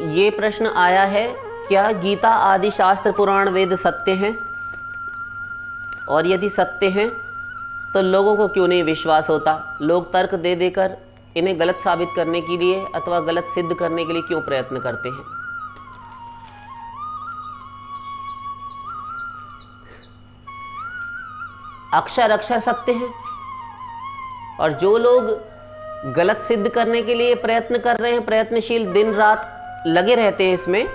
ये प्रश्न आया है, क्या गीता आदि शास्त्र पुराण वेद सत्य हैं? और यदि सत्य हैं तो लोगों को क्यों नहीं विश्वास होता? लोग तर्क दे देकर इन्हें गलत साबित करने के लिए अथवा गलत सिद्ध करने के लिए क्यों प्रयत्न करते हैं? अक्षर अक्षर सत्य है, और जो लोग गलत सिद्ध करने के लिए प्रयत्न कर रहे हैं, प्रयत्नशील दिन रात लगे रहते हैं इसमें,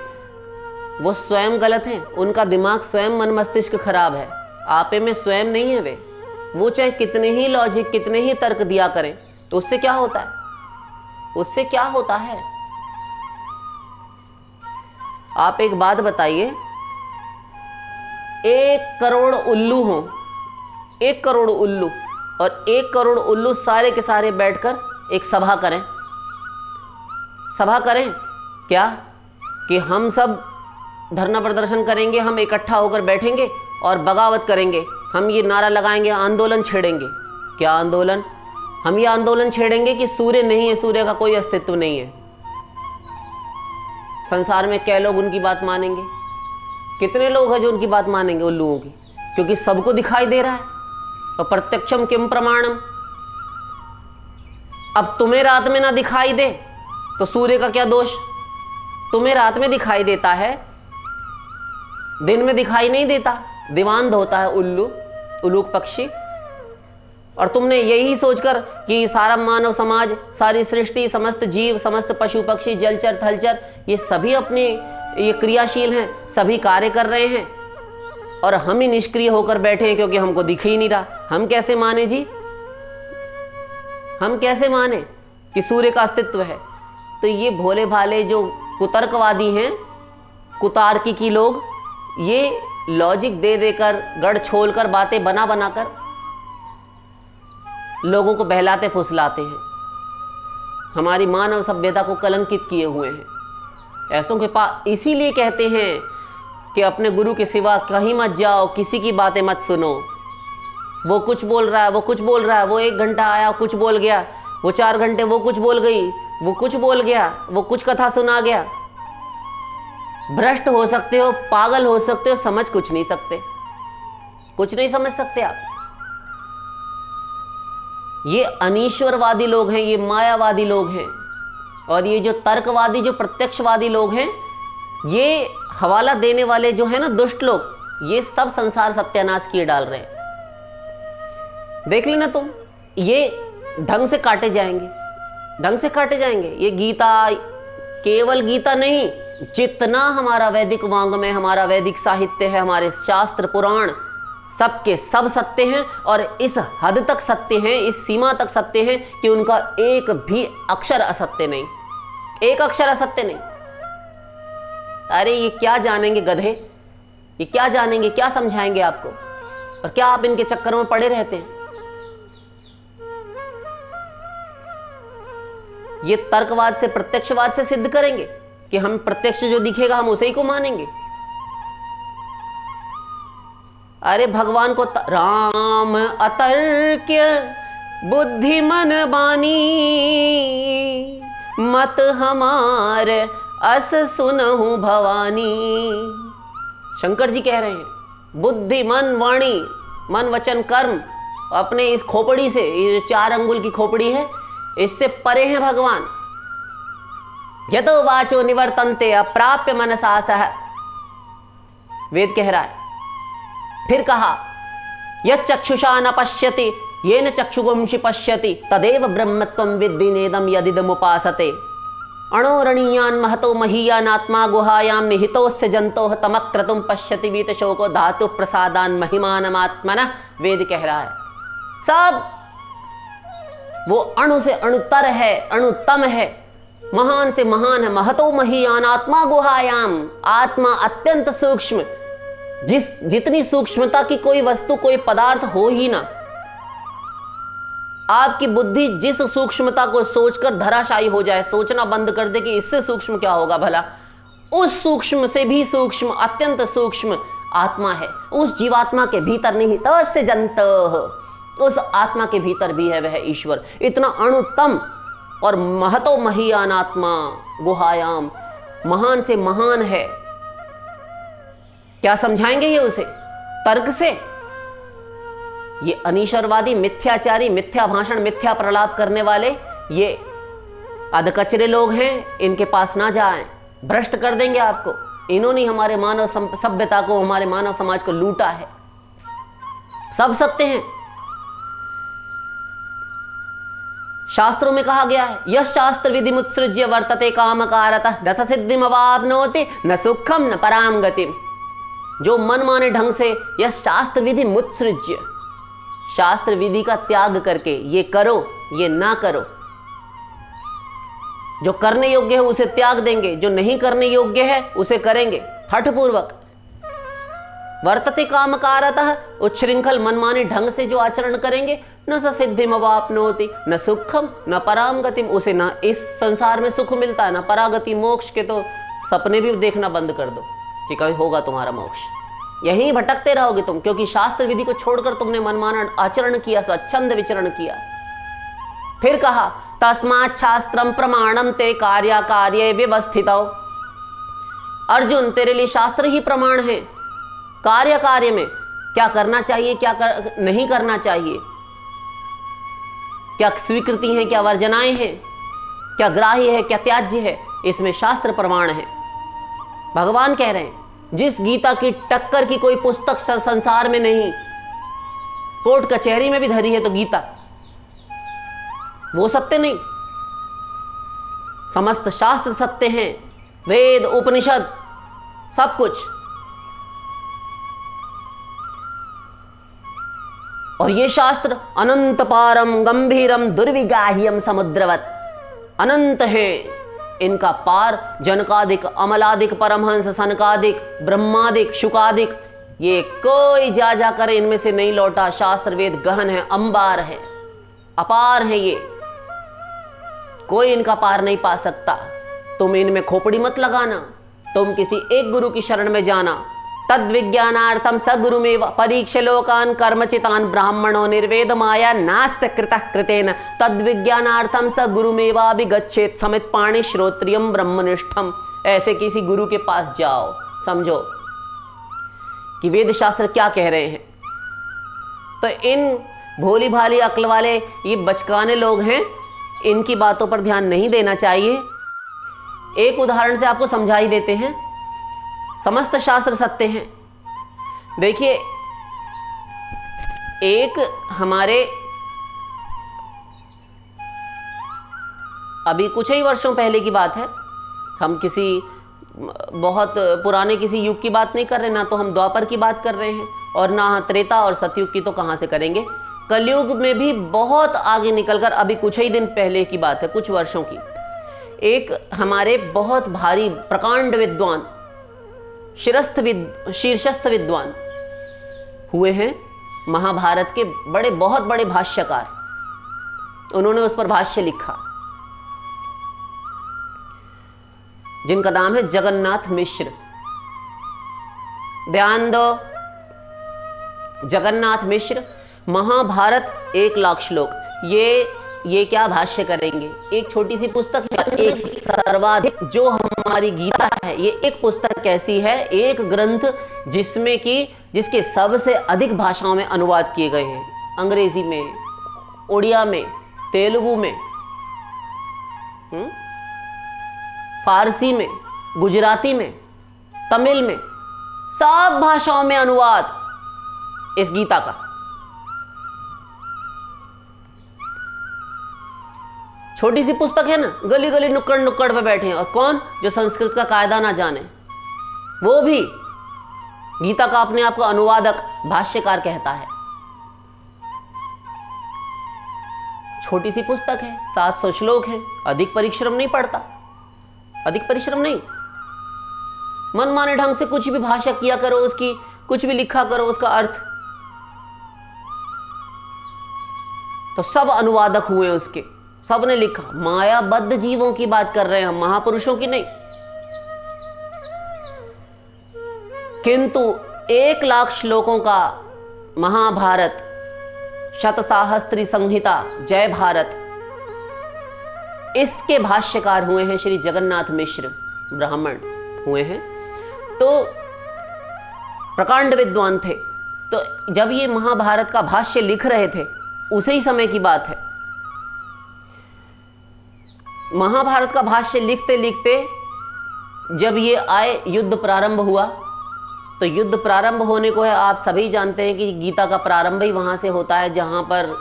वो स्वयं गलत हैं। उनका दिमाग स्वयं, मन मस्तिष्क खराब है, आपे में स्वयं नहीं है वे। वो चाहे कितने ही लॉजिक, कितने ही तर्क दिया करें, तो उससे क्या होता है? उससे क्या होता है? आप एक बात बताइए, 1 करोड़ उल्लू हो, 1 करोड़ उल्लू, और 1 करोड़ उल्लू सारे के सारे बैठकर एक सभा करें। सभा करें क्या कि हम सब धरना प्रदर्शन करेंगे, हम इकट्ठा होकर बैठेंगे और बगावत करेंगे, हम ये नारा लगाएंगे, आंदोलन छेड़ेंगे। क्या आंदोलन? हम ये आंदोलन छेड़ेंगे कि सूर्य नहीं है, सूर्य का कोई अस्तित्व नहीं है। संसार में क्या लोग उनकी बात मानेंगे? कितने लोग हैं जो उनकी बात मानेंगे उल्लुओं की? क्योंकि सबको दिखाई दे रहा है। और प्रत्यक्षम किम प्रमाणम। अब तुम्हें रात में ना दिखाई दे तो सूर्य का क्या दोष? तुम्हें रात में दिखाई देता है, दिन में दिखाई नहीं देता, दिवांध होता है उल्लू, उल्लूक पक्षी। और तुमने यही सोचकर कि सारा मानव समाज, सारी सृष्टि, समस्त जीव, समस्त पशु पक्षी, जलचर थलचर, ये सभी अपने ये क्रियाशील हैं, सभी कार्य कर रहे हैं, और हम ही निष्क्रिय होकर बैठे हैं क्योंकि हमको दिख ही नहीं रहा। हम कैसे माने जी? हम कैसे माने कि सूर्य का अस्तित्व है? तो ये भोले भाले जो कुतर्कवादी हैं, कुतार्किकी लोग, ये लॉजिक दे देकर, गढ़ छोलकर, बातें बना बनाकर लोगों को बहलाते फुसलाते हैं, हमारी मानव सभ्यता को कलंकित किए हुए हैं। ऐसों के पास इसीलिए कहते हैं कि अपने गुरु के सिवा कहीं मत जाओ, किसी की बातें मत सुनो। वो कुछ बोल रहा है, वो कुछ बोल रहा है, वो 1 घंटा आया कुछ बोल गया, वो 4 घंटे वो कुछ बोल गई, वो कुछ बोल गया, वो कुछ कथा सुना गया। भ्रष्ट हो सकते हो, पागल हो सकते हो, समझ कुछ नहीं सकते, कुछ नहीं समझ सकते आप। ये अनीश्वरवादी लोग हैं, ये मायावादी लोग हैं, और ये जो तर्कवादी, जो प्रत्यक्षवादी लोग हैं, ये हवाला देने वाले जो है ना दुष्ट लोग, ये सब संसार सत्यानाश किए डाल रहे हैं। देख लेना तुम, ये ढंग से काटे जाएंगे, ढंग से काटे जाएंगे। ये गीता, केवल गीता नहीं, जितना हमारा वैदिक वांग्मय, हमारा वैदिक साहित्य है, हमारे शास्त्र पुराण, सबके सब सत्य हैं, और इस हद तक सत्य हैं, इस सीमा तक सत्य हैं कि उनका एक भी अक्षर असत्य नहीं, एक अक्षर असत्य नहीं। अरे ये क्या जानेंगे गधे, ये क्या जानेंगे, क्या समझाएंगे आपको? और क्या आप इनके चक्कर में पड़े रहते हैं? ये तर्कवाद से, प्रत्यक्षवाद से सिद्ध करेंगे कि हम प्रत्यक्ष जो दिखेगा हम उसे ही को मानेंगे। अरे भगवान को राम अतर्क्य बुद्धि मन बानी, मत हमार अस सुनहु भवानी। शंकर जी कह रहे हैं, बुद्धि मन वाणी, मन वचन कर्म, अपने इस खोपड़ी से, ये जो 4 अंगुल की खोपड़ी है, इससे परे हैं भगवान। यतो वाचो निवर्तन्ते अप्राप्य मनसा सह, वेद कह रहा है। फिर कहा, यच्चक्षुषा न पश्यति येन चक्षुगुंषि पश्यति तदेव ब्रह्मत्वं विद्धि नेदं यदिदमुपासते। अणोरणीयान् महतो महीयानात्मा गुहायां निहितोस्य जंतोः तमक्रतुं पश्यति वीतशोको धातु प्रसादान् महिमानमात्मनः, वेद कह रहा है। सब वो अणु से अणुतर है, अणुतम है, महान से महान है। महतो महीयान आत्मा गुहायाम, आत्मा अत्यंत सूक्ष्म, जितनी सूक्ष्मता की कोई वस्तु, कोई पदार्थ हो ही ना। आपकी बुद्धि जिस सूक्ष्मता को सोचकर धराशायी हो जाए, सोचना बंद कर दे कि इससे सूक्ष्म क्या होगा भला, उस सूक्ष्म से भी सूक्ष्म, अत्यंत सूक्ष्म आत्मा है। उस जीवात्मा के भीतर नहीं तस्य जंतः, उस आत्मा के भीतर भी है वह ईश्वर। इतना अणुतम और महतो महीयान आत्मा गुहायाम, महान से महान है। क्या समझाएंगे ये उसे तर्क से? ये अनीश्वरवादी, मिथ्याचारी, मिथ्या भाषण, मिथ्या प्रलाप करने वाले ये अधकचरे लोग हैं, इनके पास ना जाएं, भ्रष्ट कर देंगे आपको। इन्होंने हमारे मानव सभ्यता को, हमारे मानव समाज को लूटा है। सब सत्य हैं। शास्त्रों में कहा गया है, यश शास्त्र विधि मुत्सृज्य वर्तते कामकारतः रस सिद्धिम अवाप्नोति न सुखम न पराम गतिम। जो मन माने ढंग से यश शास्त्र विधि मुत्सृज्य, शास्त्र विधि का त्याग करके ये करो ये ना करो, जो करने योग्य है उसे त्याग देंगे, जो नहीं करने योग्य है उसे करेंगे हठपूर्वक। वर्तते कामकारतः, उच्छृंखल मनमाने ढंग से जो आचरण करेंगे, न स सिद्धिम अवाप्नोति न सुखम न पराम गतिम, उसे ना इस संसार में सुख मिलता है ना परागति। मोक्ष के तो सपने भी देखना बंद कर दो कि कभी होगा तुम्हारा मोक्ष। यहीं भटकते रहोगे तुम, क्योंकि शास्त्र विधि को छोड़कर तुमने मनमाना आचरण किया, स्वच्छंद विचरण किया। फिर कहा, तस्मात् शास्त्रम प्रमाणम ते कार्य कार्ये व्यवस्थितो। अर्जुन, तेरे लिए शास्त्र ही प्रमाण है। कार्य कार्य में क्या करना चाहिए, क्या नहीं करना चाहिए, क्या स्वीकृति है, क्या वर्जनाएं हैं, क्या ग्राह्य है, क्या त्याज्य है, इसमें शास्त्र प्रमाण है। भगवान कह रहे हैं, जिस गीता की टक्कर की कोई पुस्तक संसार में नहीं, कोर्ट कचहरी में भी धरी है तो गीता, वो सत्य नहीं। समस्त शास्त्र सत्य हैं, वेद उपनिषद सब कुछ। और ये शास्त्र अनंत पारम गंभीरम दुर्विगाह्यम समुद्रवत, अनंत है इनका पार। जनकादिक, अमलादिक, परमहंस, सनकादिक, ब्रह्मादिक, शुकादिक, ये कोई जा करे इनमें से नहीं लौटा। शास्त्र वेद गहन है, अंबार है, अपार है, ये कोई इनका पार नहीं पा सकता। तुम इनमें खोपड़ी मत लगाना, तुम किसी एक गुरु की शरण में जाना। तद विज्ञानार्थम स गुरुमेव परीक्ष लोकान कर्मचितान ब्राह्मणो निर्वेद माया नास्त कृतः कृतेन तद विज्ञानार्थम स गुरुमेवाभिगच्छेत् समित पाणि श्रोत्रियम ब्रह्मनिष्ठम। ऐसे किसी गुरु के पास जाओ, समझो कि वेद शास्त्र क्या कह रहे हैं। तो इन भोली भाली अक्ल वाले ये बचकाने लोग हैं, इनकी बातों पर ध्यान नहीं देना चाहिए। एक उदाहरण से आपको समझा ही देते हैं। समस्त शास्त्र सत्य हैं। देखिए, एक हमारे अभी कुछ ही वर्षों पहले की बात है, हम किसी बहुत पुराने किसी युग की बात नहीं कर रहे, ना तो हम द्वापर की बात कर रहे हैं और ना त्रेता और सतयुग की तो कहाँ से करेंगे। कलयुग में भी बहुत आगे निकलकर अभी कुछ ही दिन पहले की बात है, कुछ वर्षों की। एक हमारे बहुत भारी प्रकांड विद्वान, शीर्षस्थ विद्वान हुए हैं, महाभारत के बड़े बहुत बड़े भाष्यकार। उन्होंने उस पर भाष्य लिखा, जिनका नाम है जगन्नाथ मिश्र। ध्यान दो, जगन्नाथ मिश्र, महाभारत 1,00,000 श्लोक। ये क्या भाष्य करेंगे। एक छोटी सी पुस्तक है, एक सर्वाधिक जो हमारी गीता है, ये एक पुस्तक ऐसी है, एक ग्रंथ जिसके सबसे अधिक भाषाओं में अनुवाद किए गए हैं। अंग्रेजी में, उड़िया में, तेलुगु में, फारसी में, गुजराती में, तमिल में, सब भाषाओं में अनुवाद इस गीता का। छोटी सी पुस्तक है ना, गली गली नुक्कड़ नुक्कड़ पे बैठे हैं। और कौन? जो संस्कृत का कायदा ना जाने, वो भी गीता का अपने आप को अनुवादक, भाष्यकार कहता है। छोटी सी पुस्तक है, 700 श्लोक है, अधिक परिश्रम नहीं पड़ता, अधिक परिश्रम नहीं। मनमाने ढंग से कुछ भी भाषा किया करो, उसकी कुछ भी लिखा करो उसका अर्थ, तो सब अनुवादक हुए उसके, सब ने लिखा। मायाबद्ध जीवों की बात कर रहे हैं हम, महापुरुषों की नहीं। किंतु 1,00,000 श्लोकों का महाभारत, शतसाहस्त्री संहिता, जय भारत, इसके भाष्यकार हुए हैं श्री जगन्नाथ मिश्र, ब्राह्मण हुए हैं, तो प्रकांड विद्वान थे। तो जब ये महाभारत का भाष्य लिख रहे थे उसी समय की बात है। महाभारत का भाष्य लिखते लिखते जब ये आए, युद्ध प्रारंभ हुआ। तो युद्ध प्रारंभ होने को है, आप सभी जानते हैं कि गीता का प्रारंभ ही वहां से होता है जहां पर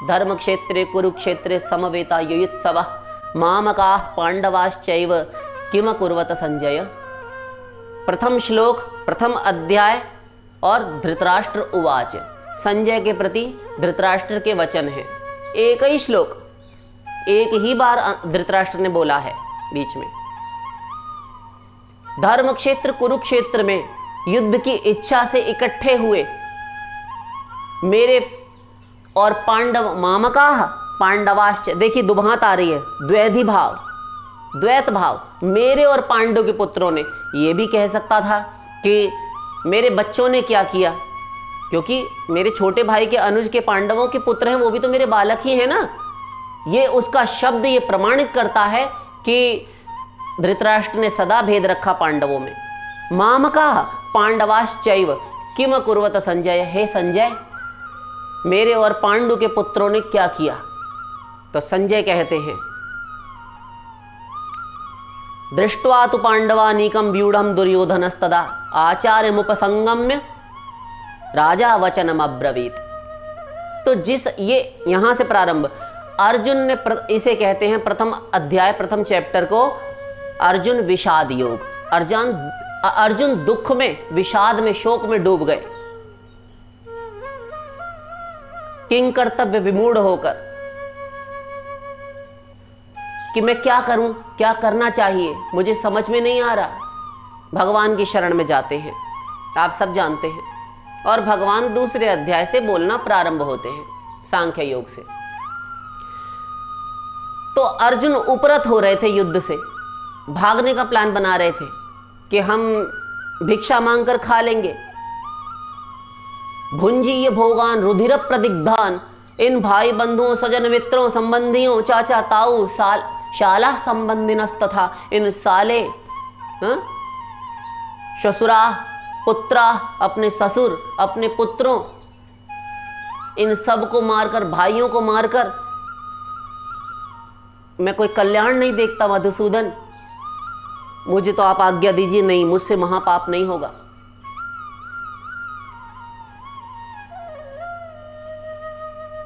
धर्म क्षेत्रे कुरुक्षेत्रे समवेता युयुत्सवः मामकाः पांडवाश्चैव किम कुर्वत संजय। प्रथम श्लोक, प्रथम अध्याय और धृतराष्ट्र उवाच, संजय के प्रति धृतराष्ट्र के वचन हैं। एक ही श्लोक, एक ही बार धृतराष्ट्र ने बोला है बीच में। धर्म क्षेत्र कुरुक्षेत्र में युद्ध की इच्छा से इकट्ठे हुए मेरे और पांडव, मामकाः पांडवाश्च, देखिए दुभात आ रही है, द्वैधी भाव, द्वैत भाव, मेरे और पांडव के पुत्रों ने। यह भी कह सकता था कि मेरे बच्चों ने क्या किया, क्योंकि मेरे छोटे भाई के अनुज के पांडवों के पुत्र हैं, वो भी तो मेरे बालक ही हैं ना। ये उसका शब्द ये प्रमाणित करता है कि धृतराष्ट्र ने सदा भेद रखा पांडवों में। मामकाः पांडवाश्चैव किम कुर्वत संजय, हे संजय मेरे और पांडु के पुत्रों ने क्या किया। तो संजय कहते हैं, दृष्ट्वा तु पांडवानीकं व्यूढ़ं दुर्योधनस्तदा आचार्यमुपसंगम्य राजा वचनम अब्रवीत। तो जिस, ये यहां से प्रारंभ, अर्जुन ने इसे कहते हैं प्रथम अध्याय, प्रथम चैप्टर को अर्जुन विषाद योग। अर्जुन दुख में, विषाद में, शोक में डूब गए, किंग कर्तव्य विमूढ़ होकर कि मैं क्या करूं, क्या करना चाहिए, मुझे समझ में नहीं आ रहा। भगवान की शरण में जाते हैं, आप सब जानते हैं, और भगवान दूसरे अध्याय से बोलना प्रारंभ होते हैं, सांख्य योग से। तो अर्जुन उपरत हो रहे थे युद्ध से, भागने का प्लान बना रहे थे कि हम भिक्षा मांगकर खा लेंगे। भुंजीय भोगान रुधिर प्रदिग्धान, इन भाई बंधुओं, सजन मित्रों, संबंधियों, चाचा ताऊ, शाला संबंधिनस्तथा इन साले, ससुरा पुत्रा, अपने ससुर, अपने पुत्रों, इन सब को मारकर, भाइयों को मारकर मैं कोई कल्याण नहीं देखता मधुसूदन। मुझे तो आप आज्ञा दीजिए, नहीं, मुझसे महापाप नहीं होगा।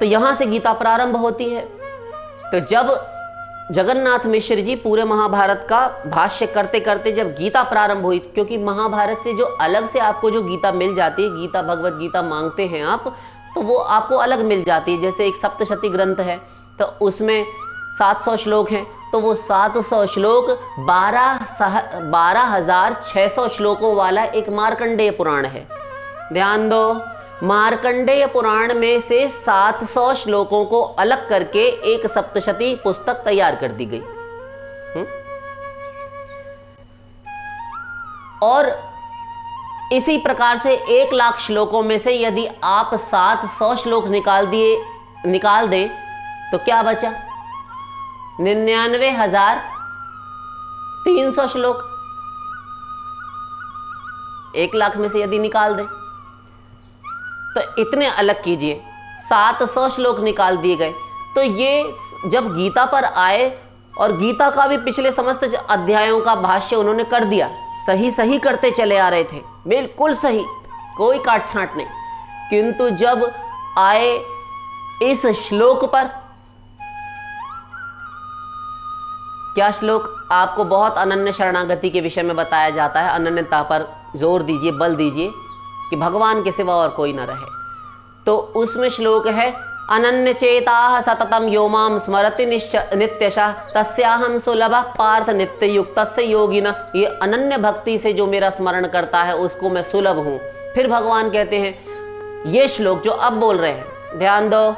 तो यहां से गीता प्रारंभ होती है। तो जब जगन्नाथ मिश्र जी पूरे महाभारत का भाष्य करते करते जब गीता प्रारंभ हुई, क्योंकि महाभारत से जो अलग से आपको जो गीता मिल जाती है, गीता भगवत गीता मांगते हैं आप, तो वो आपको अलग मिल जाती है। जैसे एक सप्तशती ग्रंथ है, तो उसमें 700 श्लोक हैं, तो वो 700 श्लोक 12,600 श्लोकों वाला एक मार्कंडेय पुराण है। ध्यान दो, मार्कंडेय पुराण में से 700 श्लोकों को अलग करके एक सप्तशती पुस्तक तैयार कर दी गई। और इसी प्रकार से 1,00,000 श्लोकों में से यदि आप 700 श्लोक निकाल दें तो क्या बचा? 99,300 श्लोक 1,00,000 में से यदि निकाल दें तो इतने अलग कीजिए, 700 श्लोक निकाल दिए गए। तो ये जब गीता पर आए और गीता का भी पिछले समस्त अध्यायों का भाष्य उन्होंने कर दिया, सही सही करते चले आ रहे थे, बिल्कुल सही, कोई काट छांट नहीं। किंतु जब आए इस श्लोक पर, क्या श्लोक आपको बहुत अनन्य शरणागति के विषय में बताया जाता है, अनन्यता पर जोर दीजिए, बल दीजिए कि भगवान के सिवा और कोई ना रहे। तो उसमें श्लोक है, अनन्य चेता सततम यो माम स्मरति नित्यशः तस्याहम सुलभः पार्थ नित्य युक्तस्य योगिनः। ये अनन्य भक्ति से जो मेरा स्मरण करता है उसको मैं सुलभ हूं। फिर भगवान कहते हैं, ये श्लोक जो अब बोल रहे हैं, ध्यान दो,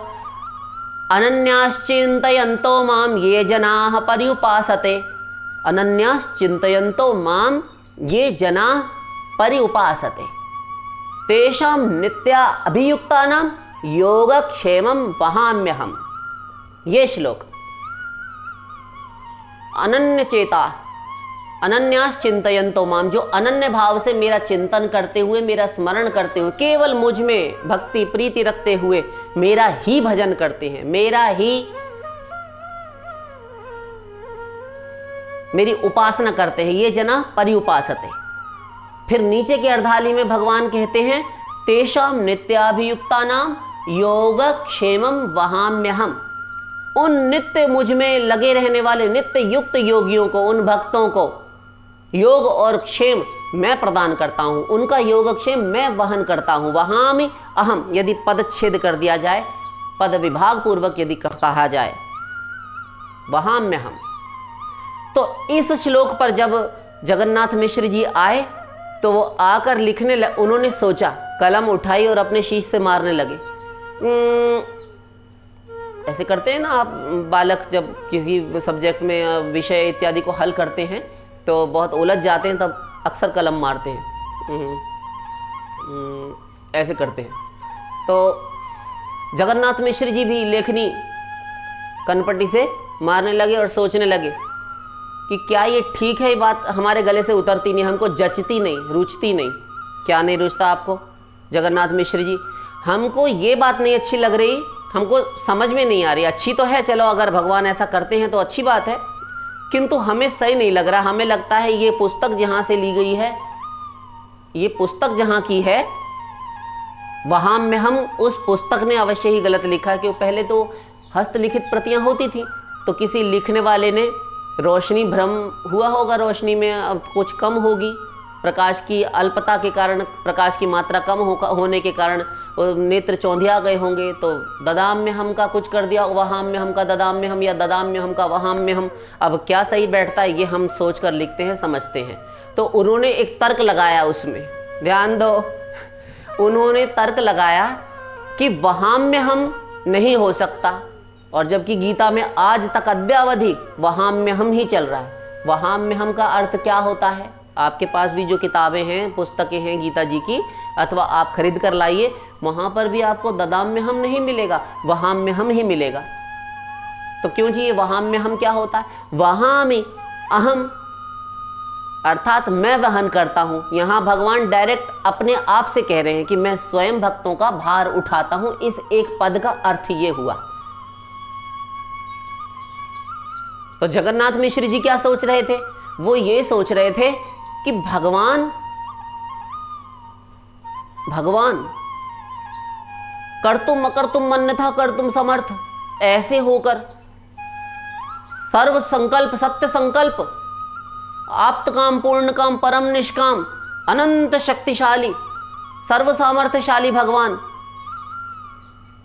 अनन्याश्चिन्तयन्तो माम ये जनाः पर्युपासते। अनन्याश्चिन्तयन्तो माम ये जनाः पर्युपासते तेषां नित्या अभियुक्तानां योगक्षेमं वहाम्यहम्। ये श्लोक, अनन्य चेता, अनन्यास चिंतयन्तो माम, जो अनन्य भाव से मेरा चिंतन करते हुए, मेरा स्मरण करते हुए, केवल मुझ में भक्ति प्रीति रखते हुए मेरा ही भजन करते हैं, मेरी उपासना करते हैं, ये जना पर्युपासते। फिर नीचे के अर्धाली में भगवान कहते हैं तेषाम नित्याभियुक्तानाम योगक्षेमम वहाम्यहम, उन नित्य मुझ में लगे रहने वाले नित्य युक्त योगियों को, उन भक्तों को योग और क्षेम मैं प्रदान करता हूं, उनका योगक्षेम मैं वहन करता हूं। वहामि अहम, यदि पदच्छेद कर दिया जाए, पद विभाग पूर्वक यदि कहा जाए वहाम्यहम। तो इस श्लोक पर जब जगन्नाथ मिश्र जी आए तो वो आकर लिखने उन्होंने सोचा, कलम उठाई और अपने शीश से मारने लगे। ऐसे करते हैं ना आप, बालक जब किसी सब्जेक्ट में विषय इत्यादि को हल करते हैं तो बहुत उलझ जाते हैं, तब अक्सर कलम मारते हैं, ऐसे करते हैं। तो जगन्नाथ मिश्र जी भी लेखनी कनपट्टी से मारने लगे और सोचने लगे कि क्या ये ठीक है, ये बात हमारे गले से उतरती नहीं, हमको जचती नहीं, रुचती नहीं। क्या नहीं रुचता आपको जगन्नाथ मिश्र जी? हमको ये बात नहीं अच्छी लग रही, हमको समझ में नहीं आ रही। अच्छी तो है, चलो अगर भगवान ऐसा करते हैं तो अच्छी बात है, किंतु हमें सही नहीं लग रहा। हमें लगता है ये पुस्तक जहाँ से ली गई है, ये पुस्तक जहाँ की है, वहाँ में हम उस पुस्तक ने अवश्य ही गलत लिखा, क्योंकि पहले तो हस्तलिखित प्रतियाँ होती थी, तो किसी लिखने वाले ने रोशनी भ्रम हुआ होगा, रोशनी में अब कुछ कम होगी, प्रकाश की अल्पता के कारण, प्रकाश की मात्रा कम होने के कारण नेत्र चौंधिया गए होंगे, तो ददाम में हम का कुछ कर दिया, वहां में हम का ददाम में हम, या ददाम में हम का वहां में हम। अब क्या सही बैठता है ये हम सोच कर लिखते हैं, समझते हैं। तो उन्होंने एक तर्क लगाया उसमें, ध्यान दो, उन्होंने तर्क लगाया कि वहां में हम नहीं हो सकता, और जबकि गीता में आज तक अद्यावधि वहां में हम ही चल रहा है। वहां में हम का अर्थ क्या होता है? आपके पास भी जो किताबें हैं, पुस्तकें हैं गीता जी की, अथवा आप खरीद कर लाइए, वहां पर भी आपको ददाम में हम नहीं मिलेगा, वहां में हम ही मिलेगा। तो क्यों जी, ये वहां में हम क्या होता है? वहां में अहम अर्थात मैं वहन करता हूं। यहां भगवान डायरेक्ट अपने आप से कह रहे हैं कि मैं स्वयं भक्तों का भार उठाता हूं। इस एक पद का अर्थ ये हुआ। तो जगन्नाथ मिश्र जी क्या सोच रहे थे? वो ये सोच रहे थे कि भगवान कर्तुम अकर्तुम मन्यथा कर्तुम समर्थ, ऐसे होकर सर्व संकल्प सत्य संकल्प, आप्त काम पूर्ण काम परम निष्काम, अनंत शक्तिशाली सर्व सामर्थ्यशाली भगवान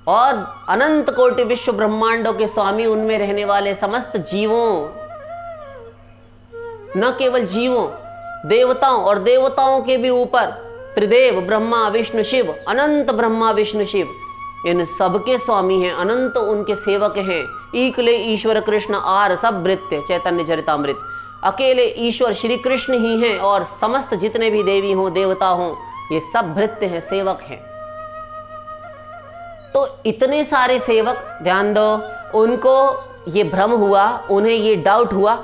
और अनंत कोटि विश्व ब्रह्मांडों के स्वामी, उनमें रहने वाले समस्त जीवों, न केवल जीवों, देवताओं और देवताओं के भी ऊपर त्रिदेव ब्रह्मा विष्णु शिव, अनंत ब्रह्मा विष्णु शिव, इन सबके स्वामी हैं, अनंत उनके सेवक हैं। ईकले ईश्वर कृष्ण आर सब भृत्य, चैतन्य चरितामृत। अकेले ईश्वर श्री कृष्ण ही हैं, और समस्त जितने भी देवी हों देवता हों, ये सब भृत्य हैं, सेवक हैं। तो इतने सारे सेवक, ध्यान दो, उनको ये भ्रम हुआ, उन्हें ये डाउट हुआ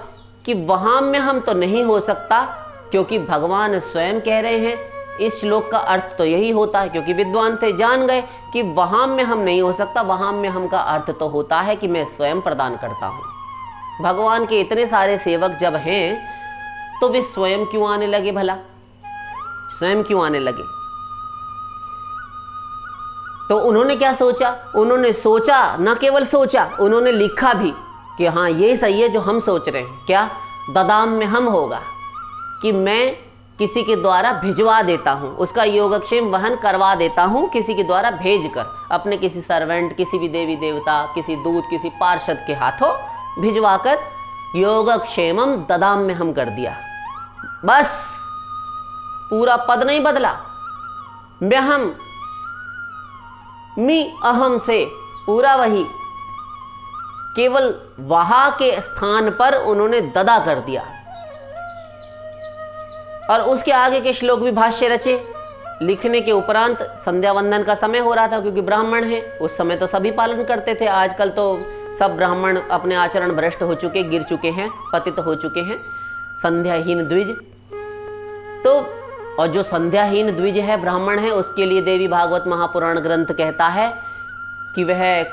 कि वहां में हम तो नहीं हो सकता, क्योंकि भगवान स्वयं कह रहे हैं। इस श्लोक का अर्थ तो यही होता है, क्योंकि विद्वान थे, जान गए कि वहां में हम नहीं हो सकता। वहां में हम का अर्थ तो होता है कि मैं स्वयं प्रदान करता हूं। भगवान के इतने सारे सेवक जब हैं तो वे स्वयं क्यों आने लगे? भला स्वयं क्यों आने लगे? तो उन्होंने क्या सोचा? उन्होंने सोचा, न केवल सोचा, उन्होंने लिखा भी कि हाँ ये सही है जो हम सोच रहे हैं। क्या? ददाम में हम होगा कि मैं किसी के द्वारा भिजवा देता हूँ, उसका योगक्षेम वहन करवा देता हूँ, किसी के द्वारा भेजकर, अपने किसी सर्वेंट, किसी भी देवी देवता, किसी दूत, किसी पार्षद के हाथों भिजवाकर योगक्षेमम ददाम में हम कर दिया। बस पूरा पद नहीं बदला, म्यहम मी अहम से पूरा वही, केवल वहा के स्थान पर उन्होंने ददा कर दिया। और उसके आगे के श्लोक भी भाष्य रचे। लिखने के उपरांत संध्या वंदन का समय हो रहा था, क्योंकि ब्राह्मण हैं, उस समय तो सभी पालन करते थे। आजकल तो सब ब्राह्मण अपने आचरण भ्रष्ट हो चुके, गिर चुके हैं, पतित हो चुके हैं। संध्याहीन द्विज। तो और जो संध्याहीन द्विज है, ब्राह्मण है, उसके लिए देवी भागवत महापुराण ग्रंथ कहता है कि वह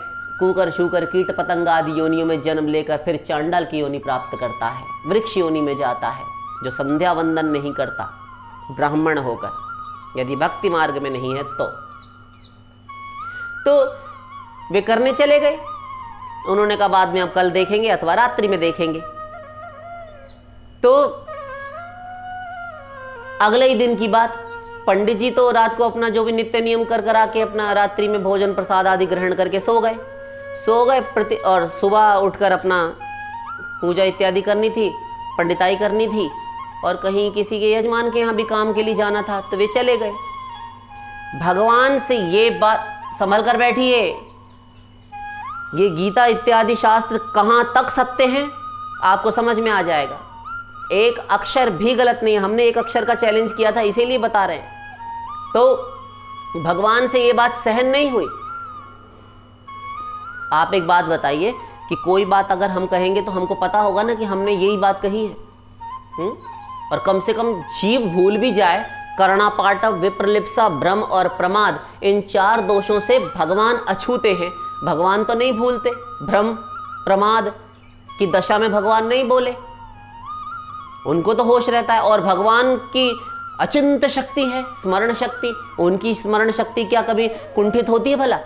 कुकर शूकर कीट पतंग आदि योनियों में जन्म लेकर फिर चांडाल की योनि प्राप्त करता है, वृक्ष योनि में जाता है। जो संध्या वंदन नहीं करता ब्राह्मण होकर, यदि भक्ति मार्ग में नहीं है तो वे करने चले गए। उन्होंने कहा बाद में अब कल देखेंगे अथवा रात्रि में देखेंगे। तो अगले ही दिन की बात, पंडित जी तो रात को अपना जो भी नित्य नियम कर करा के अपना रात्रि में भोजन प्रसाद आदि ग्रहण करके सो गए और सुबह उठकर अपना पूजा इत्यादि करनी थी, पंडिताई करनी थी और कहीं किसी के यजमान के यहाँ भी काम के लिए जाना था, तो वे चले गए। भगवान से ये बात संभल कर बैठिए, ये गीता इत्यादि शास्त्र कहाँ तक सत्य हैं आपको समझ में आ जाएगा। एक अक्षर भी गलत नहीं है। हमने एक अक्षर का चैलेंज किया था, इसीलिए बता रहे हैं। तो भगवान से ये बात सहन नहीं हुई। आप एक बात बताइए कि कोई बात अगर हम कहेंगे तो हमको पता होगा ना कि हमने यही बात कही है। और कम से कम जीव भूल भी जाए, कर्णापाटव, विप्रलिप्सा, भ्रम और प्रमाद, इन 4 दोषों से भगवान अछूते हैं। भगवान तो नहीं भूलते। भ्रम प्रमाद की दशा में भगवान नहीं बोले, उनको तो होश रहता है। और भगवान की अचिंत्य शक्ति है, स्मरण शक्ति। उनकी स्मरण शक्ति क्या कभी कुंठित होती है भला?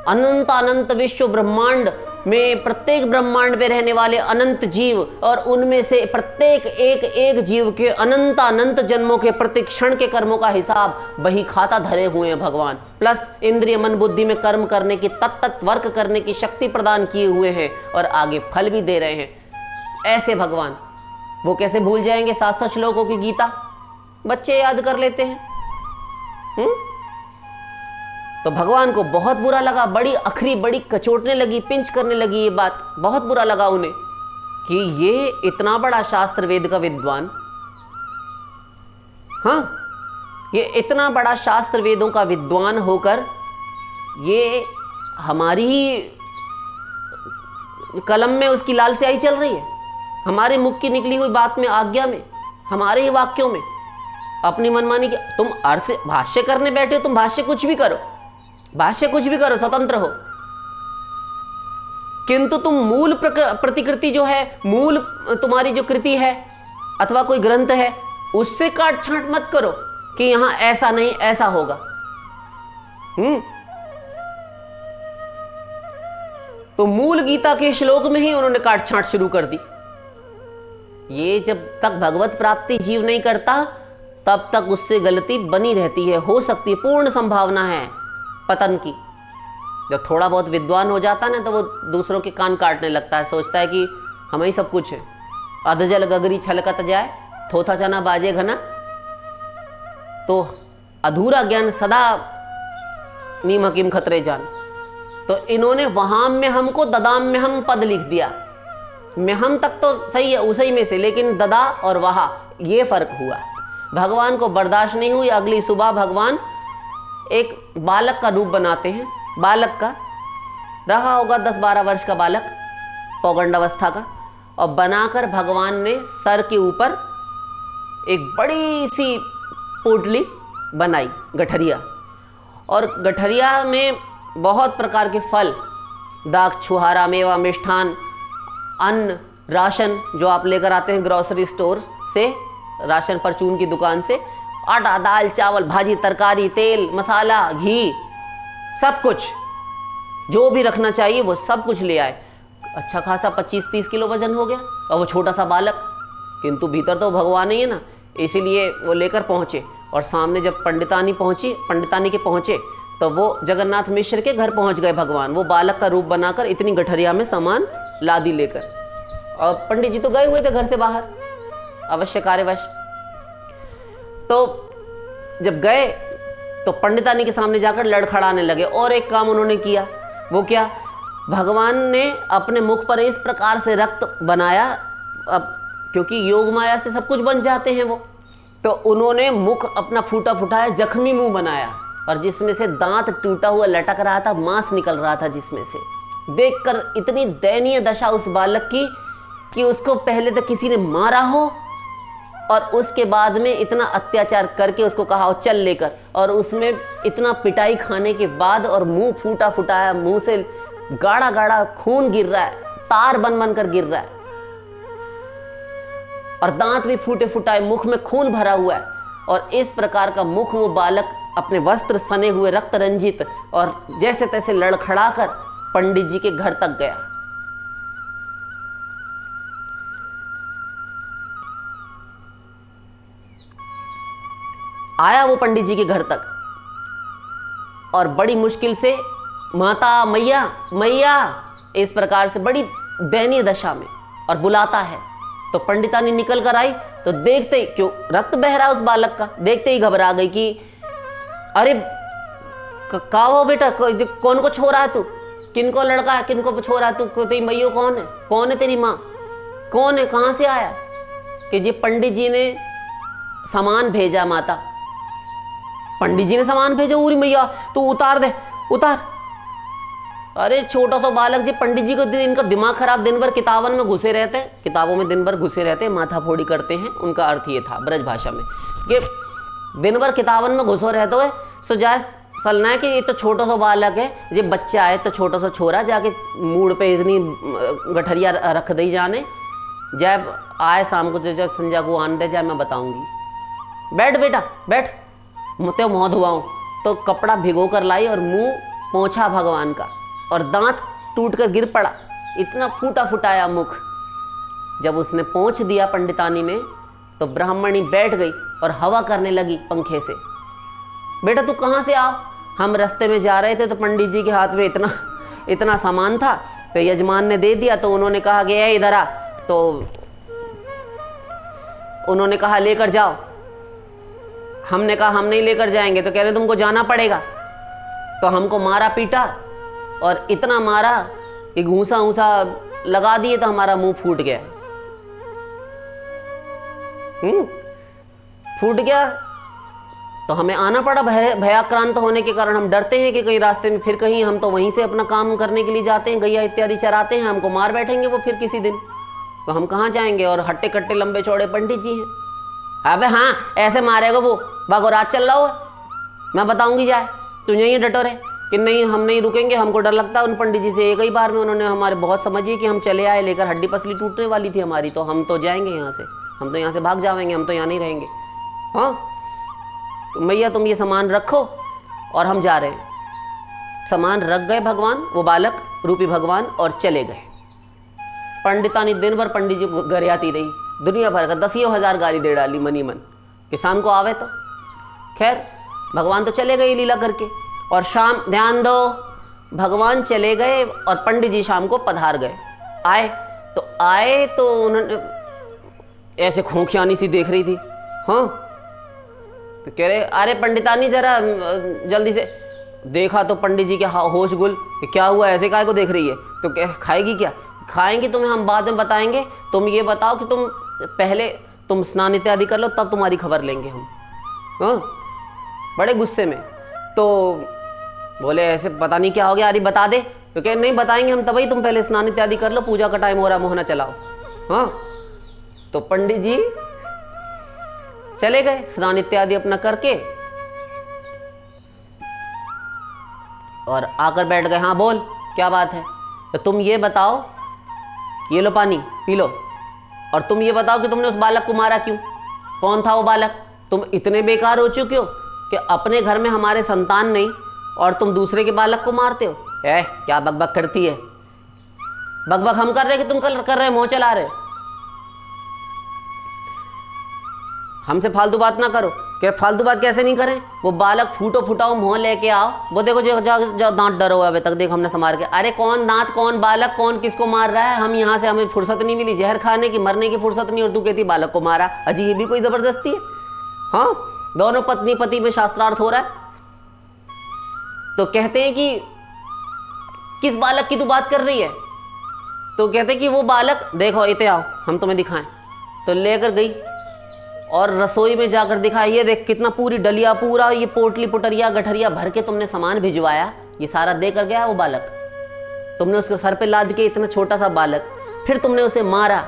अनंत अनंत विश्व ब्रह्मांड में, प्रत्येक ब्रह्मांड में रहने वाले अनंत जीव और उनमें से प्रत्येक एक एक जीव के अनंत अनंत जन्मों के प्रति क्षण के कर्मों का हिसाब बही खाता धरे हुए हैं भगवान। प्लस इंद्रिय मन बुद्धि में कर्म करने की, तत्त वर्क करने की शक्ति प्रदान किए हुए हैं और आगे फल भी दे रहे हैं। ऐसे भगवान वो कैसे भूल जाएंगे 700 श्लोकों की गीता? बच्चे याद कर लेते हैं। तो भगवान को बहुत बुरा लगा, बड़ी अखरी, बड़ी कचोटने लगी, पिंच करने लगी ये बात। बहुत बुरा लगा उन्हें कि ये इतना बड़ा शास्त्र वेद का विद्वान, ये इतना बड़ा शास्त्र वेदों का विद्वान होकर ये हमारी ही कलम में उसकी लाल स्याही चल रही है, हमारे मुख की निकली हुई बात में, आज्ञा में, हमारे ही वाक्यों में अपनी मनमानी की। तुम अर्थ भाष्य करने बैठे हो, तुम भाष्य कुछ भी करो, भाष्य कुछ भी करो, स्वतंत्र हो, किंतु तुम मूल प्रतिकृति जो है, मूल तुम्हारी जो कृति है अथवा कोई ग्रंथ है, उससे काट छांट मत करो कि यहां ऐसा नहीं ऐसा होगा। तो मूल गीता के श्लोक में ही उन्होंने काट छांट शुरू कर दी। ये जब तक भगवत प्राप्ति जीव नहीं करता तब तक उससे गलती बनी रहती है, हो सकती है, पूर्ण संभावना है पतन की। जब थोड़ा बहुत विद्वान हो जाता है ना तो वो दूसरों के कान काटने लगता है, सोचता है कि हम ही सब कुछ है। अधजल गगरी छलकत जाए, थोथा चना बाजे घना। तो अधूरा ज्ञान सदा नीम हकीम खतरे जान। तो इन्होंने वहां में हमको ददाम में हम पद लिख दिया। में हम तक तो सही है उसी में से, लेकिन ददा और वहा ये फर्क हुआ। भगवान को बर्दाश्त नहीं हुई। अगली सुबह भगवान एक बालक का रूप बनाते हैं। बालक का रहा होगा 10-12 वर्ष का बालक, पौगंड अवस्था का, और बनाकर भगवान ने सर के ऊपर एक बड़ी सी पोटली बनाई, गठरिया। और गठरिया में बहुत प्रकार के फल, दाख, छुहारा, मेवा, मिष्ठान, अन्न, राशन जो आप लेकर आते हैं ग्रोसरी स्टोर से, राशन परचून की दुकान से, आटा, दाल, चावल, भाजी, तरकारी, तेल, मसाला, घी, सब कुछ जो भी रखना चाहिए वो सब कुछ ले आए। अच्छा खासा 25-30 किलो वजन हो गया। और वो छोटा सा बालक, किंतु भीतर तो भगवान ही है ना, इसीलिए वो लेकर पहुंचे। और सामने जब पंडितानी के पहुंचे तो वो जगन्नाथ मिश्र के घर पहुंच गए भगवान, वो बालक का रूप बनाकर इतनी गठरिया में सामान लादी लेकर। और पंडित जी तो गए हुए थे घर से बाहर, अवश्य कार्यवश। तो जब गए तो पंडितानी के सामने जाकर लड़खड़ाने लगे। और एक काम उन्होंने किया, वो क्या? भगवान ने अपने मुख पर इस प्रकार से रक्त बनाया, अब क्योंकि योग माया से सब कुछ बन जाते हैं वो, तो उन्होंने मुख अपना फूटा फुटाया, जख्मी मुंह बनाया, और जिसमें से दांत टूटा हुआ लटक रहा था, मांस निकल रहा था जिसमें से। देखकर इतनी दयनीय दशा उस बालक की, कि उसको पहले तो किसी ने मारा हो और उसके बाद में इतना अत्याचार करके उसको कहा हो चल लेकर, और उसमें इतना पिटाई खाने के बाद और मुंह फूटा फुटाया, मुंह से गाढ़ा गाढ़ा खून गिर रहा है, तार बन बन कर गिर रहा है और दांत भी फूटे फुटाए, मुख में खून भरा हुआ है। और इस प्रकार का मुख वो बालक अपने वस्त्र सने हुए रक्त रंजित और जैसे तैसे लड़खड़ा कर पंडित जी के घर तक गया। आया वो पंडित जी के घर तक और बड़ी मुश्किल से माता मैया मैया इस प्रकार से बड़ी दयनीय दशा में और बुलाता है। तो पंडितानी निकल कर आई तो देखते ही, क्यों रक्त बह रहा उस बालक का, देखते ही घबरा गई कि अरे का हो बेटा, कौन को छो रहा है तू, किनको लड़का है, किनको छो रहा है तू, तेरी मैयो कौन है तेरी माँ कौन है, कहाँ से आया? कि जी पंडित जी ने सामान भेजा माता, पंडित जी ने सामान भेजा, उरी मैया तू उतार दे उतार। अरे छोटा सा बालक जी, पंडित जी को इनका दिमाग खराब, दिन भर किताबों में घुसे रहते हैं, किताबों में दिन भर घुसे रहते हैं, माथा फोड़ी करते हैं। उनका अर्थ ये था ब्रज भाषा में कि दिन भर किताबों में घुसो रहते हुए सो जाए सलना है कि ये तो छोटा सा बालक है, ये बच्चा है तो छोटा सा छोरा जाके मूड पे इतनी गठरिया रख दी जाने, जब आए शाम को जब संजा को आने दे जाए मैं बताऊंगी। बैठ बेटा बैठ, मुझे मुँह धुआऊं। तो कपड़ा भिगो कर लाई और मुंह पोंछा भगवान का और दांत टूट कर गिर पड़ा, इतना फूटा फुटाया मुख। जब उसने पोंछ दिया पंडितानी ने तो ब्राह्मणी बैठ गई और हवा करने लगी पंखे से। बेटा तू कहाँ से आ? हम रास्ते में जा रहे थे तो पंडित जी के हाथ में इतना सामान था तो यजमान ने दे दिया, तो उन्होंने कहा कि इधर आ, तो उन्होंने कहा लेकर जाओ। हमने कहा हम नहीं लेकर जाएंगे, तो कह रहे तुमको जाना पड़ेगा। तो हमको मारा पीटा और इतना मारा कि घूसा ऊसा लगा दिए तो हमारा मुंह फूट गया। फूट गया तो हमें आना पड़ा, भयाक्रांत होने के कारण हम डरते हैं कि कहीं रास्ते में फिर कहीं, हम तो वहीं से अपना काम करने के लिए जाते हैं, गैया इत्यादि चराते हैं, हमको मार बैठेंगे वो फिर किसी दिन, तो हम कहाँ जाएंगे? और हट्टे कट्टे लंबे चौड़े पंडित जी हैं। अबे हाँ ऐसे मारेगा वो, बागो रात चल रहा हो, मैं बताऊंगी जाए, तू यहीं डटो रहे कि नहीं हम नहीं रुकेंगे, हमको डर लगता है उन पंडित जी से। एक ही बार में उन्होंने हमारे बहुत समझिए कि हम चले आए लेकर, हड्डी पसली टूटने वाली थी हमारी, तो हम तो जाएंगे यहाँ से, हम तो यहाँ से भाग जाएंगे, हम तो यहाँ नहीं रहेंगे। हाँ तो मैया तुम ये सामान रखो और हम जा रहे हैं। सामान रख गए भगवान, वो बालक रूपी भगवान, और चले गए। पंडितानी दिन भर पंडित जी को गरियाती रही, दुनिया भर का 10,000 गाली दे डाली मनी मन कि शाम को आवे तो। खैर भगवान तो चले गए लीला करके, और शाम ध्यान दो भगवान चले गए और पंडित जी शाम को पधार गए। आए तो उन्होंने ऐसे खोखियानी सी देख रही थी। हाँ तो कह रहे अरे पंडितानी जरा जल्दी से। देखा तो पंडित जी के होश गुल, क्या हुआ ऐसे काय को देख रही है? तो क्या खाएगी? क्या खाएंगी तुम्हें हम बाद में बताएंगे, तुम ये बताओ कि तुम पहले तुम स्नान इत्यादि कर लो तब तुम्हारी खबर लेंगे हम। हाँ बड़े गुस्से में। तो बोले ऐसे पता नहीं क्या हो गया, अरे बता दे। तो कह नहीं बताएंगे हम तभी, तुम पहले स्नान इत्यादि कर लो, पूजा का टाइम हो रहा, मोहना चलाओ। हाँ तो पंडित जी चले गए स्नान इत्यादि अपना करके और आकर बैठ गए। हाँ बोल क्या बात है? तो तुम ये बताओ, ये लो पानी पी लो, और तुम ये बताओ कि तुमने उस बालक को मारा क्यों? कौन था वो बालक? तुम इतने बेकार हो चुके हो कि अपने घर में हमारे संतान नहीं और तुम दूसरे के बालक को मारते हो। क्या बकबक करती है? बकबक हम कर रहे कि तुम कर रहे, मुंह चला रहे? हमसे फालतू बात ना करो। क्या फालतू बात कैसे नहीं करें? वो बालक फूटो फुटाओ मुंह लेके आओ, वो देखो जो दांत डरो अबे तक, देख हमने संभाल के। अरे कौन दांत, कौन बालक, कौन किसको मार रहा है? हम यहाँ से, हमें फुर्सत नहीं मिली जहर खाने की, मरने की फुर्सत नहीं, और तू कहती बालक को मारा। अजी ये भी कोई जबरदस्ती है? हाँ दोनों पत्नी पति में शास्त्रार्थ हो रहा है। तो कहते हैं कि किस बालक की तू बात कर रही है? तो कहते कि वो बालक, देखो इतने आओ हम तुम्हें दिखाएं। तो लेकर गई और रसोई में जाकर दिखाया, ये देख कितना पूरी डलिया, पूरा ये पोटली पुटरिया गठरिया भर के तुमने सामान भिजवाया, ये सारा दे कर गया वो बालक। तुमने उसके सर पे लाद के, इतना छोटा सा बालक, फिर तुमने उसे मारा,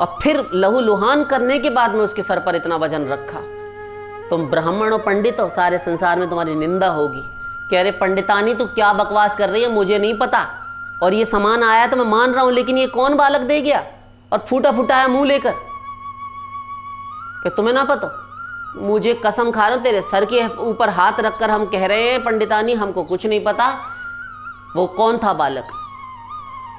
और फिर लहूलुहान करने के बाद में उसके सर पर इतना वजन रखा। तुम ब्राह्मण हो, पंडित हो, सारे संसार में तुम्हारी निंदा होगी। कह रहे पंडितानी तू क्या बकवास कर रही है, मुझे नहीं पता, और ये सामान आया तो मैं मान रहा हूं, लेकिन ये कौन बालक दे गया और फूटा फूटा है मुंह लेकर, कि तुम्हें ना पता? मुझे कसम खा रहा हूं, तेरे सर के ऊपर हाथ रखकर हम कह रहे हैं पंडितानी हमको कुछ नहीं पता वो कौन था बालक।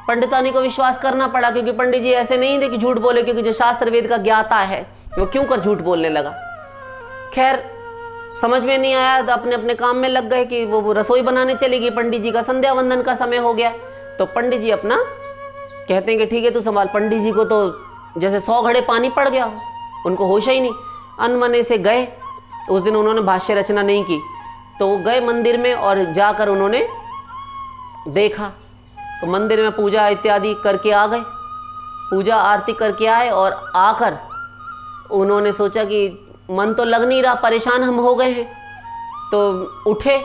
पंडितानी को विश्वास करना पड़ा, क्योंकि पंडित जी ऐसे नहीं थे कि झूठ बोले, क्योंकि जो शास्त्र वेद का ज्ञाता है वो क्यों कर झूठ बोलने लगा। खैर समझ में नहीं आया तो अपने अपने काम में लग गए कि वो रसोई बनाने चली गई। पंडित जी का संध्या वंदन का समय हो गया, तो पंडित जी अपना कहते हैं कि ठीक है तू संभाल। पंडित जी को तो जैसे 100 घड़े पानी पड़ गया हो, उनको होश ही नहीं, अनमने से गए। उस दिन उन्होंने भाष्य रचना नहीं की, तो वो गए मंदिर में और जाकर उन्होंने देखा तो मंदिर में पूजा इत्यादि करके आ गए, पूजा आरती करके आए, और आकर उन्होंने सोचा कि मन तो लग नहीं रहा, परेशान हम हो गए हैं, तो उठे।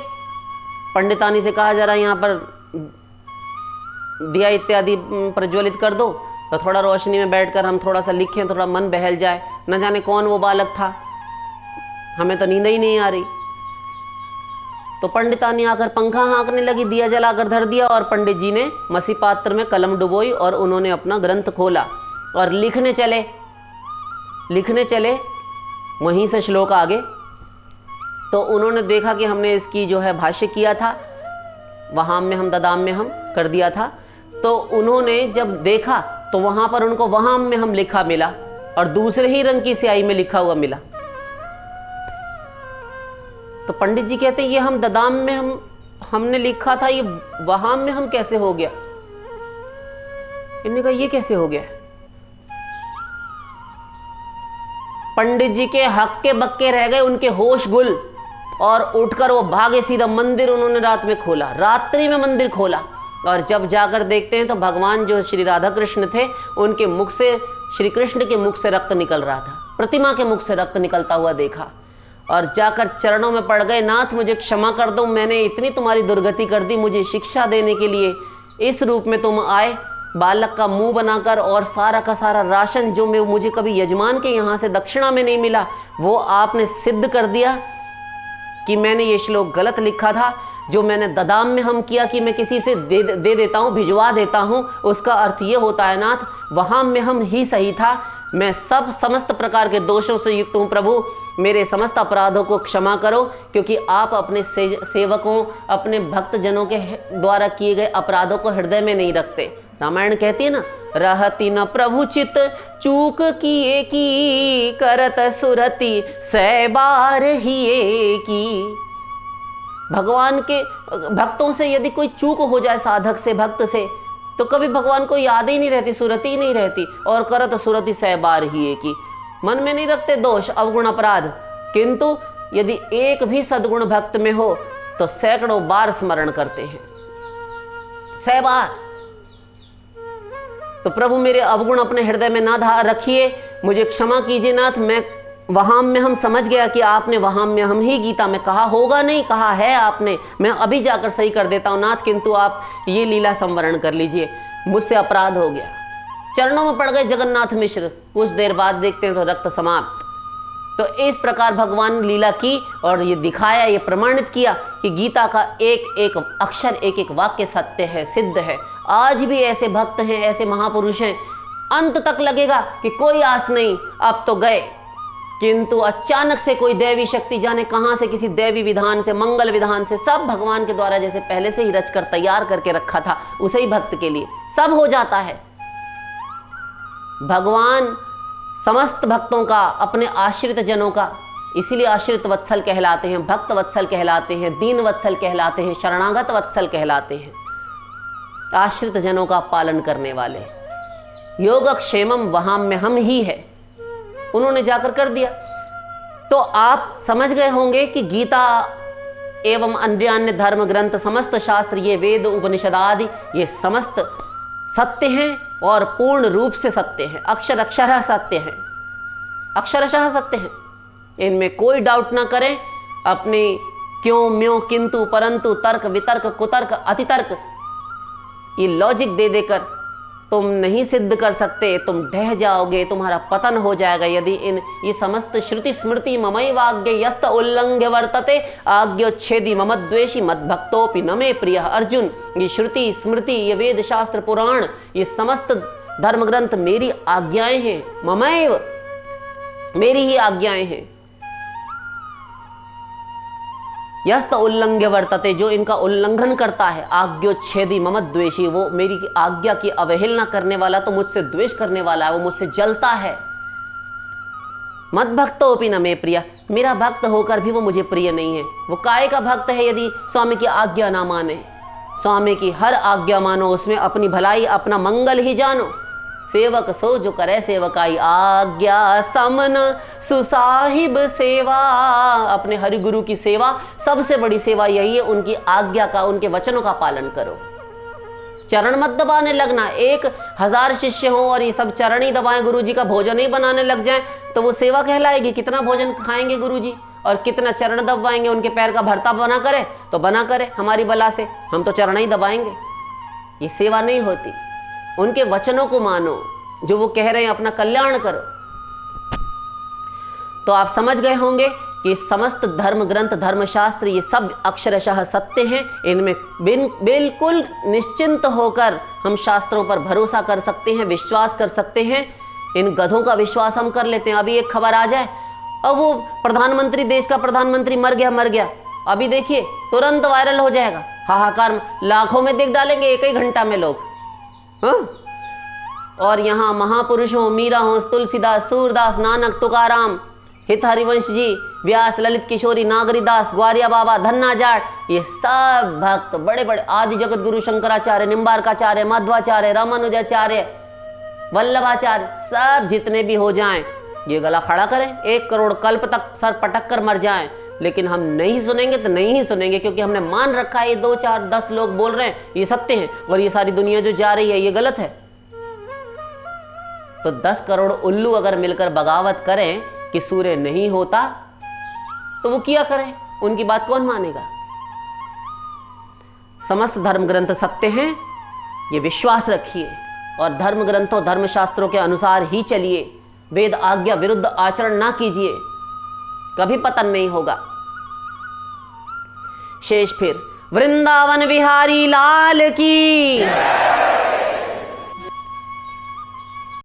पंडितानी से कहा जरा यहाँ पर दिया इत्यादि प्रज्वलित कर दो, तो थोड़ा रोशनी में बैठकर हम थोड़ा सा लिखें, थोड़ा मन बहल जाए, न जाने कौन वो बालक था, हमें तो नींद ही नहीं आ रही। तो पंडितानी आकर पंखा हाँकने लगी, दिया जलाकर धर दिया, और पंडित जी ने मसी पात्र में कलम डुबोई और उन्होंने अपना ग्रंथ खोला और लिखने चले वहीं से श्लोक आगे। तो उन्होंने देखा कि हमने इसकी जो है भाष्य किया था, वहां में हम ददाम में हम कर दिया था। तो उन्होंने जब देखा तो वहां पर उनको वहां में हम लिखा मिला और दूसरे ही रंग की स्याही में लिखा हुआ मिला। तो पंडित जी कहते हैं ये हम ददाम में हमने लिखा था, ये वहां में हम कैसे हो गया? इन्होंने कहा ये कैसे हो गया? पंडित जी के हक्के बक्के रह गए, उनके होश गुल, और उठकर वो भागे सीधा मंदिर। उन्होंने रात में खोला, रात्रि में मंदिर खोला, और जब जाकर देखते हैं तो भगवान जो श्री राधा कृष्ण थे उनके मुख से, श्री कृष्ण के मुख से रक्त निकल रहा था, प्रतिमा के मुख से रक्त निकलता हुआ देखा, और जाकर चरणों में पड़ गए, नाथ मुझे क्षमा कर दो, मैंने इतनी तुम्हारी दुर्गति कर दी, मुझे शिक्षा देने के लिए इस रूप में तुम आए, बालक का मुंह बनाकर, और सारा का सारा राशन जो मुझे कभी यजमान के यहाँ से दक्षिणा में नहीं मिला वो आपने सिद्ध कर दिया कि मैंने ये श्लोक गलत लिखा था, जो मैंने ददाम में हम किया कि मैं किसी से दे देता हूँ, भिजवा देता हूँ, उसका अर्थ ये होता है नाथ, वहाँ में हम ही सही था, मैं समस्त प्रकार के दोषों से युक्त हूँ प्रभु, मेरे समस्त अपराधों को क्षमा करो, क्योंकि आप अपने सेवकों, अपने भक्तजनों के द्वारा किए गए अपराधों को हृदय में नहीं रखते। रामायण कहती है ना, रहती न प्रभु चित चूक किए की, करत सुरति सै बार ही की। भगवान के भक्तों से यदि कोई चूक हो जाए, साधक से, भक्त से, तो कभी भगवान को याद ही नहीं रहती, सुरति ही नहीं रहती, और करत सुरति सै बार ही की, मन में नहीं रखते दोष, अवगुण, अपराध, किंतु यदि एक भी सद्गुण भक्त में हो तो सैकड़ों बार स्मरण करते हैं, 100 बार। तो प्रभु मेरे अवगुण अपने हृदय में ना रखिए, मुझे क्षमा कीजिए नाथ, मैं वहां में हम समझ गया कि आपने वहां में हम ही गीता में कहा होगा, नहीं कहा है आपने, मैं अभी जाकर सही कर देता हूं नाथ, किंतु आप ये लीला संवरण कर लीजिए, मुझसे अपराध हो गया। चरणों में पड़ गए जगन्नाथ मिश्र, कुछ देर बाद देखते हैं तो रक्त समाप्त। तो इस प्रकार भगवान ने लीला की और ये दिखाया, ये प्रमाणित किया कि गीता का एक एक अक्षर, एक एक वाक्य सत्य है, सिद्ध है। आज भी ऐसे भक्त हैं, ऐसे महापुरुष हैं, अंत तक लगेगा कि कोई आस नहीं, अब तो गए, किंतु अचानक से कोई दैवी शक्ति, जाने कहां से, किसी दैवी विधान से, मंगल विधान से, सब भगवान के द्वारा जैसे पहले से ही रचकर तैयार करके रखा था उसे ही भक्त के लिए सब हो जाता है। भगवान समस्त भक्तों का, अपने आश्रित जनों का, इसीलिए आश्रित वत्सल कहलाते हैं, भक्त वत्सल कहलाते हैं, दीन वत्सल कहलाते हैं, शरणागत वत्सल कहलाते हैं, आश्रित जनों का पालन करने वाले। योगक्षेमम वहां में हम ही है, उन्होंने जाकर कर दिया। तो आप समझ गए होंगे कि गीता एवं अन्य धर्म ग्रंथ, समस्त शास्त्र, ये वेद उपनिषद आदि, ये समस्त सत्य हैं और पूर्ण रूप से सत्य हैं, अक्षर अक्षरशः सत्य हैं, अक्षरशः सत्य हैं, इनमें कोई डाउट ना करें। अपने क्यों, म्यों, किंतु, परंतु, तर्क, वितर्क, कुतर्क, अतितर्क, ये लॉजिक दे देकर तुम नहीं सिद्ध कर सकते, तुम ढह जाओगे, तुम्हारा पतन हो जाएगा यदि ये समस्त श्रुति स्मृति ममैवाज्ञ यस्त उल्लंघ्य वर्तते आज्ञोच्छेदी ममद्वेषी मद्भक्तोपि न मे प्रिय। अर्जुन, ये श्रुति स्मृति, ये वेद शास्त्र पुराण, ये समस्त धर्म ग्रंथ मेरी आज्ञाएं हैं, ममैव, मेरी ही आज्ञाएं हैं। यस्त उल्लंघ्य वर्तते, जो इनका उल्लंघन करता है, आज्ञोच्छेदी ममद्वेषी, वो मेरी आज्ञा की अवहेलना करने वाला तो मुझसे द्वेष करने वाला है, वो मुझसे जलता है। मद्भक्तोपि न मे प्रिय, मेरा भक्त होकर भी वो मुझे प्रिय नहीं है। वो काय का भक्त है यदि स्वामी की आज्ञा ना माने। स्वामी की हर आज्ञा मानो, उसमें अपनी भलाई अपना मंगल ही जानो। सेवक सो जो करे सेवकाई, आज्ञा समन सुसाहिब सेवा। अपने हरि गुरु की सेवा, सबसे बड़ी सेवा यही है, उनकी आज्ञा का, उनके वचनों का पालन करो। चरण मत दबाने लगना। 1000 शिष्य हो और ये सब चरण ही दबाएं, गुरु जी का भोजन ही बनाने लग जाएं, तो वो सेवा कहलाएगी? कितना भोजन खाएंगे गुरु जी और कितना चरण दबाएंगे? उनके पैर का भरता बना करे तो बना करे, हमारी बला से हम तो चरण ही दबाएंगे। ये सेवा नहीं होती। उनके वचनों को मानो, जो वो कह रहे हैं, अपना कल्याण करो। तो आप समझ गए होंगे कि समस्त धर्म ग्रंथ, धर्मशास्त्र, ये सब अक्षरशः सत्य हैं। इनमें बिल्कुल निश्चिंत होकर हम शास्त्रों पर भरोसा कर सकते हैं, विश्वास कर सकते हैं। इन गधों का विश्वास हम कर लेते हैं। अभी एक खबर आ जाए, अब वो प्रधानमंत्री, देश का प्रधानमंत्री मर गया, अभी देखिए तुरंत वायरल हो जाएगा, हाहाकार, लाखों में देख डालेंगे एक ही घंटा में लोग। हाँ? और यहाँ महापुरुष हो, मीरा हो, तुलसीदास, सूरदास, नानक, तुकाराम, हित हरिवंश जी, व्यास, ललित किशोरी, नागरीदास, ग्वारिया बाबा, धन्ना जाट, ये सब भक्त, बड़े बड़े आदि जगत गुरु शंकराचार्य, निम्बारकाचार्य, माध्वाचार्य, रामानुजाचार्य, वल्लभाचार्य, सब जितने भी हो जाएं, ये गला खड़ा करें, 1 करोड़ कल्प तक सर पटक कर मर जाएं, लेकिन हम नहीं सुनेंगे तो नहीं ही सुनेंगे, क्योंकि हमने मान रखा है ये 2, 4, 10 लोग बोल रहे हैं ये सत्य है, और ये सारी दुनिया जो जा रही है ये गलत है। तो 10 करोड़ उल्लू अगर मिलकर बगावत करें कि सूर्य नहीं होता, तो वो किया करें, उनकी बात कौन मानेगा? समस्त धर्म ग्रंथ सत्य हैं, ये विश्वास रखिए और धर्म ग्रंथों, धर्मशास्त्रों के अनुसार ही चलिए। वेद आज्ञा विरुद्ध आचरण ना कीजिए, कभी पतन नहीं होगा। शेष फिर वृंदावन विहारी लाल की।